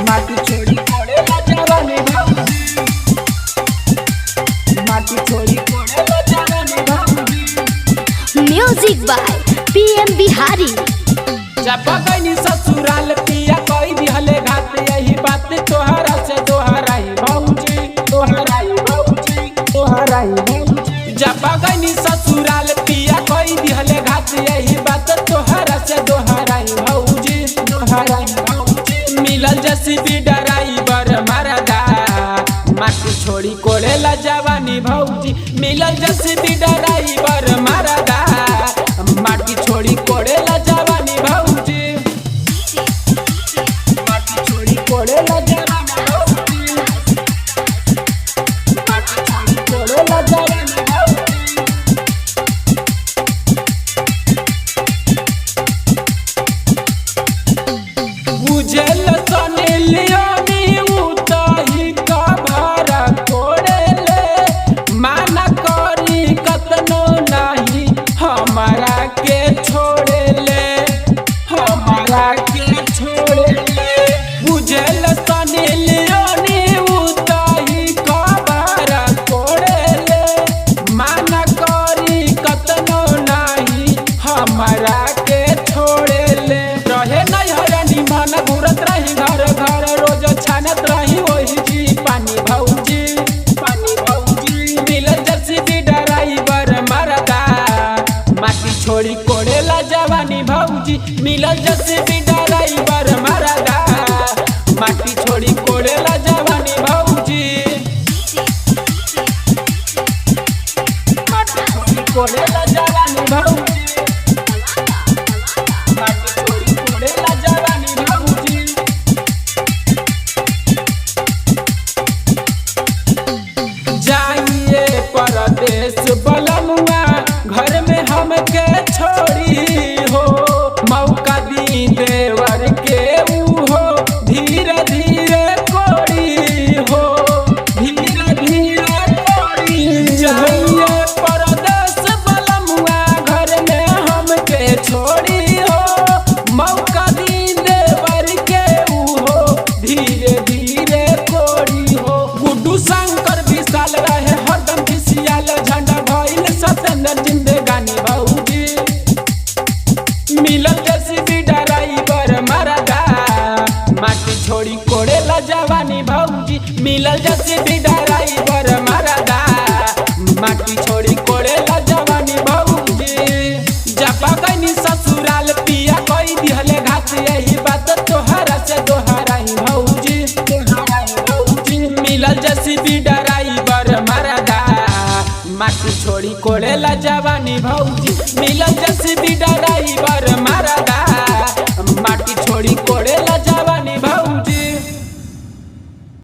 माटी छोड़ी कोड़ेला जवानी भौजी, माटी छोड़ी कोड़ेला जवानी भौजी। Music by PM Bihari. जब गईनी ससुराल पिया कोई दिहले घात, यही बात तोहरा से दोहराई भौजी, दोहराई भौजी, दोहराई भौजी। जब गईनी ससुराल पिया कोई दिहले घात, यही बात तोहरा से दोहराई भौजी, दोहराई भौजी। मिलल जसीबी ड्राइवर मरदा, माटी छोड़ी कोड़ेला जवानी भौजी। मिलल जसीबी ड्राइवर मरदा, माटी छोड़ी कोड़ेला जवानी भौजी, माटी छोड़ी कोड़ेला जवानी भौजी, माटी छोड़ी कोड़ेला जवानी भौजी। बुझेल सने लियोनी उताही का भारा कोड़ेले, माना करी कतनो नहीं हमारा के छोड़ेले, हमारा के छोड़ेले। बुझेल सने लियोनी उताही का भारा कोड़ेले, माना करी कतनो नहीं हमारा के छोड़ेले। रहे नैहरनी मन घूरत रही घर घर, रोज छानत रही वही जी पानी भौजी, पानी भौजी। मिलल जसीबी ड्राइवर मरदा, माटी छोड़ी कोड़ेला जवानी भौजी। मिलल जसीबी ड्राइवर मरदा, माटी छोड़ी कोड़ेला जवानी भौजी, माटी छोड़ी कोड़ेला जवानी भौजी, माटी छोड़ी कोड़ेला जवानी भौजी। जाइए परदेश बलमुआ, घर में हमके छोड़ी हो, मौका दी देवर के हो, धीरे धीरे कोड़ी हो, धीरे धीरे कोड़ी। जाइए परदेश बलमुआ, घर में हमके छोड़ी हो, मौका दी देवर के हो, धीरे धीरे कोड़ी हो। गुड्डू शंकर विशाल रहे हरदम खिसियाल, झंडा भइल सतेंद्र जिंदगानी भौजी। मिलल जसीबी ड्राइवर मरदा, माटी छोड़ी कोड़ेला जवानी भौजी। मिलल जसीबी ड्राइवर मरदा, माटी छोड़ी कोड़ेला जवानी भौजी। जब गईनी ससुराल पिया कोई दिहले घात, यही बात तोहरा से दोहराई भौजी, दोहराई भौजी। मिलल जसीबी ड्राइवर मरदा, माटी छोड़ी कोड़ेला जवानी भौजी। मिलल जसीबी ड्राइवर मरदा,